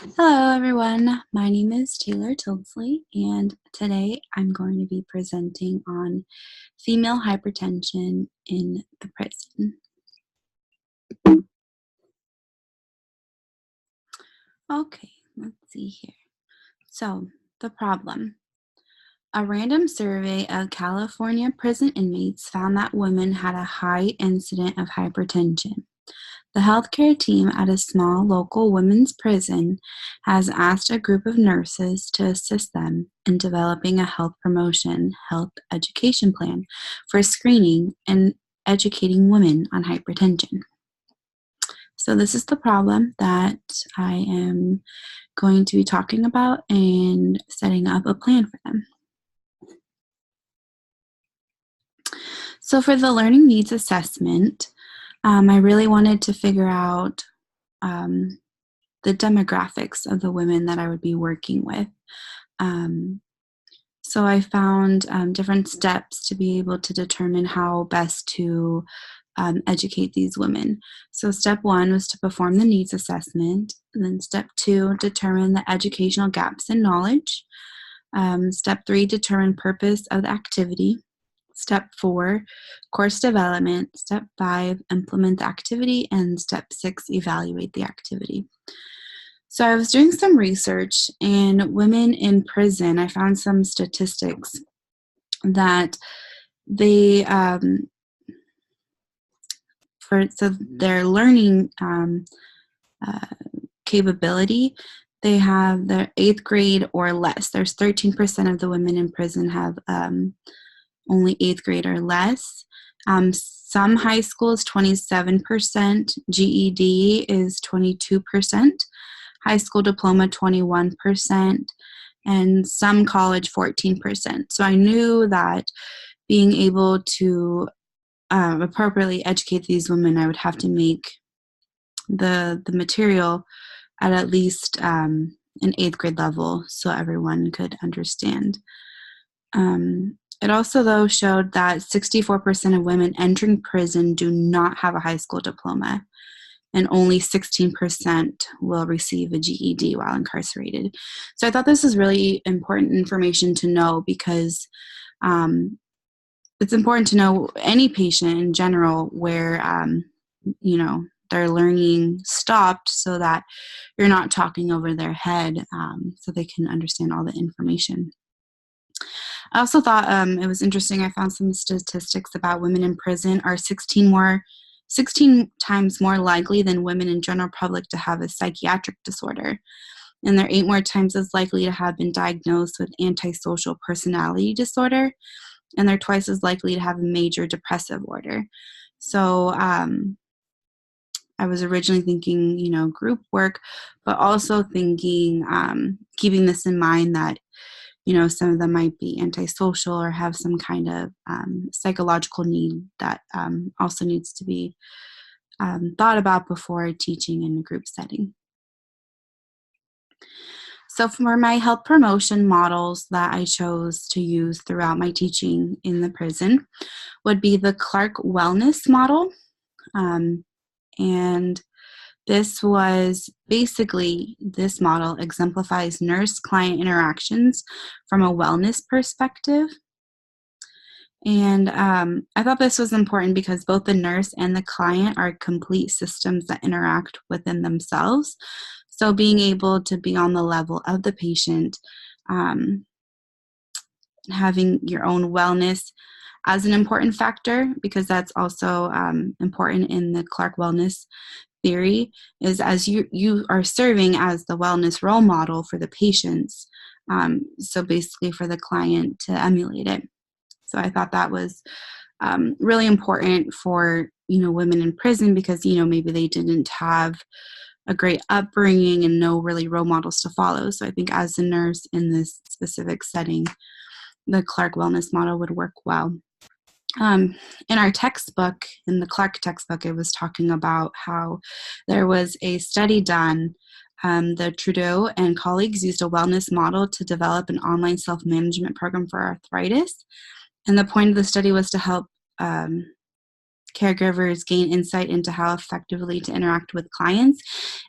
Hello, everyone. My name is Taylor Tildesley, and today I'm going to be presenting on female hypertension in the prison. Okay, let's see here. So, the problem. A random survey of California prison inmates found that women had a high incidence of hypertension. The healthcare team at a small local women's prison has asked a group of nurses to assist them in developing a health promotion, health education plan for screening and educating women on hypertension. So, this is the problem that I am going to be talking about and setting up a plan for them. So, for the learning needs assessment, I really wanted to figure out the demographics of the women that I would be working with. So I found different steps to be able to determine how best to educate these women. So step one was to perform the needs assessment. And then step two, determine the educational gaps in knowledge. Step three, determine purpose of the activity. Step four, course development. Step five, implement the activity. And step six, evaluate the activity. So I was doing some research, and women in prison, I found some statistics that they, so their learning capability, they have their 8th grade or less. There's 13% of the women in prison have only 8th grade or less. Some high schools, 27%. GED is 22%. High school diploma, 21%. And some college, 14%. So I knew that being able to appropriately educate these women, I would have to make the material at least an 8th grade level so everyone could understand. It also, though, showed that 64% of women entering prison do not have a high school diploma, and only 16% will receive a GED while incarcerated. So I thought this is really important information to know because it's important to know any patient in general where, their learning stopped so that you're not talking over their head so they can understand all the information. I also thought it was interesting. I found some statistics about women in prison are 16 times more likely than women in general public to have a psychiatric disorder. And they're 8 more times as likely to have been diagnosed with antisocial personality disorder. And they're twice as likely to have a major depressive order. So I was originally thinking, group work, but also thinking, keeping this in mind that some of them might be antisocial or have some kind of psychological need that also needs to be thought about before teaching in a group setting. So for my health promotion models that I chose to use throughout my teaching in the prison would be the Clark Wellness model. And this model exemplifies nurse-client interactions from a wellness perspective. And I thought this was important because both the nurse and the client are complete systems that interact within themselves. So being able to be on the level of the patient, having your own wellness as an important factor, because that's also important in the Clark Wellness theory, is as you are serving as the wellness role model for the patients, so basically for the client to emulate it. So I thought that was really important for women in prison because maybe they didn't have a great upbringing and no really role models to follow. So I think as a nurse in this specific setting, the Clark Wellness model would work well. In our textbook, in the Clark textbook, it was talking about how there was a study done. The Trudeau and colleagues used a wellness model to develop an online self-management program for arthritis. And the point of the study was to help caregivers gain insight into how effectively to interact with clients.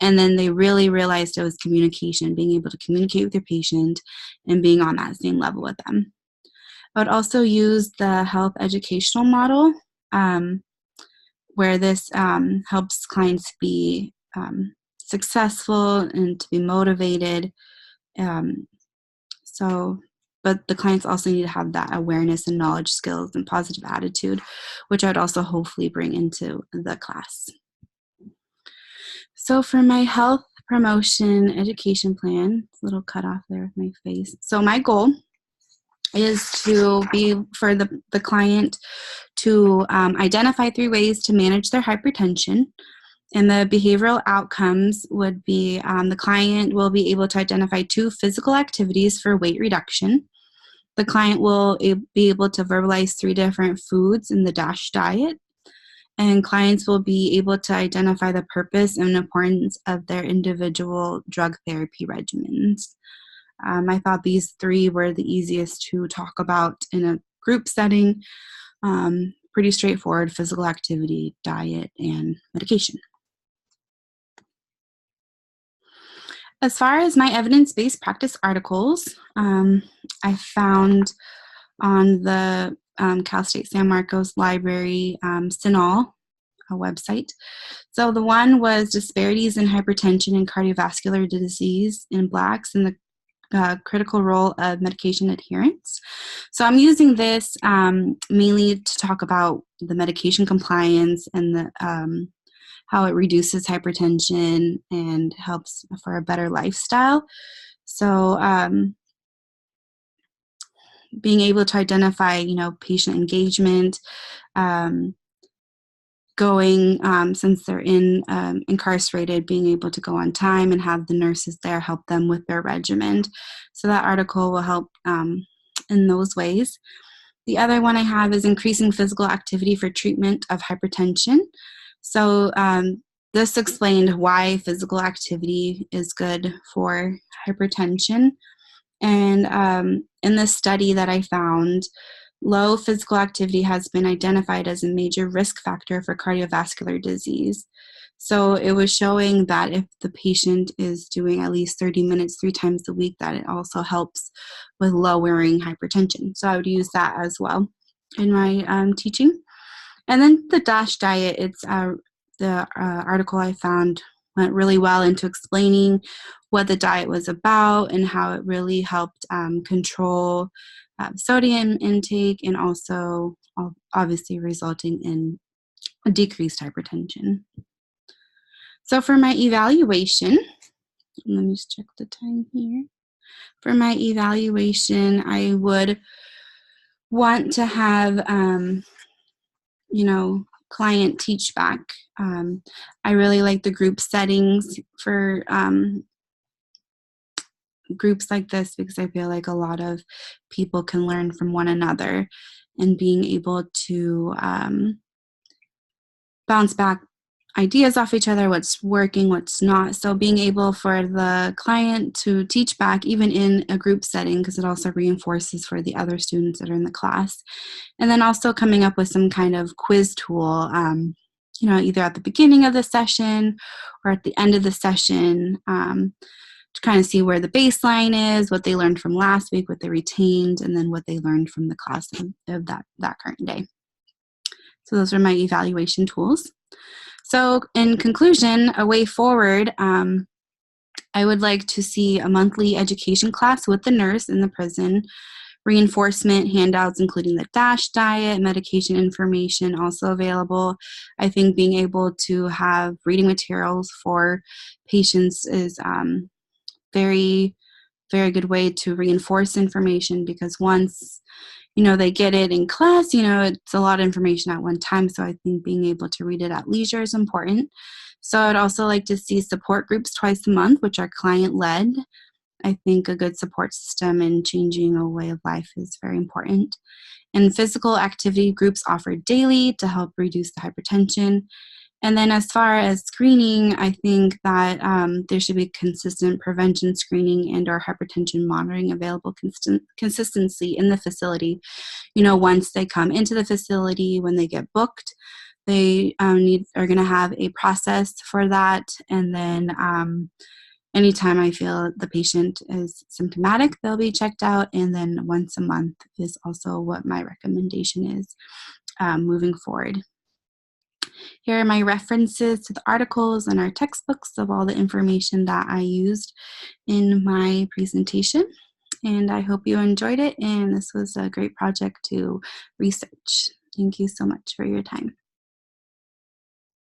And then they really realized it was communication, being able to communicate with your patient and being on that same level with them. I would also use the health educational model, where this helps clients be successful and to be motivated. But the clients also need to have that awareness and knowledge skills and positive attitude, which I'd also hopefully bring into the class. So for my health promotion education plan, it's a little cut off there with my face. So my goal is to be for the client to identify 3 ways to manage their hypertension. And the behavioral outcomes would be the client will be able to identify 2 physical activities for weight reduction. The client will be able to verbalize 3 different foods in the DASH diet. And clients will be able to identify the purpose and importance of their individual drug therapy regimens. I thought these 3 were the easiest to talk about in a group setting. Pretty straightforward: physical activity, diet, and medication. As far as my evidence-based practice articles, I found on the Cal State San Marcos Library CINAHL website. So the one was disparities in hypertension and cardiovascular disease in Blacks and the critical role of medication adherence. So I'm using this mainly to talk about the medication compliance and the how it reduces hypertension and helps for a better lifestyle. So being able to identify, patient engagement, going, since they're incarcerated, being able to go on time and have the nurses there help them with their regimen. So that article will help in those ways. The other one I have is increasing physical activity for treatment of hypertension. So this explained why physical activity is good for hypertension. And in this study that I found, low physical activity has been identified as a major risk factor for cardiovascular disease. So it was showing that if the patient is doing at least 30 minutes 3 times a week, that it also helps with lowering hypertension. So I would use that as well in my teaching. And then the DASH diet, it's the article I found went really well into explaining what the diet was about and how it really helped control sodium intake and also obviously resulting in a decreased hypertension. So for my evaluation, let me just check the time here. For my evaluation, I would want to have, client teach back. I really like the group settings for groups like this because I feel like a lot of people can learn from one another and being able to bounce back ideas off each other, what's working, what's not. So being able for the client to teach back even in a group setting, because it also reinforces for the other students that are in the class. And then also coming up with some kind of quiz tool, either at the beginning of the session or at the end of the session, to kind of see where the baseline is, what they learned from last week, what they retained, and then what they learned from the class of that current day. So those are my evaluation tools. So in conclusion, a way forward, I would like to see a monthly education class with the nurse in the prison, reinforcement handouts including the DASH diet, medication information also available. I think being able to have reading materials for patients is very, very good way to reinforce information, because once they get it in class, it's a lot of information at one time. So I think being able to read it at leisure is important. So I'd also like to see support groups twice a month, which are client-led. I think a good support system and changing a way of life is very important. And physical activity groups offered daily to help reduce the hypertension. And then as far as screening, I think that there should be consistent prevention screening and or hypertension monitoring available consistency in the facility. Once they come into the facility, when they get booked, they are going to have a process for that. And then anytime I feel the patient is symptomatic, they'll be checked out. And then once a month is also what my recommendation is moving forward. Here are my references to the articles and our textbooks of all the information that I used in my presentation. And I hope you enjoyed it. And this was a great project to research. Thank you so much for your time.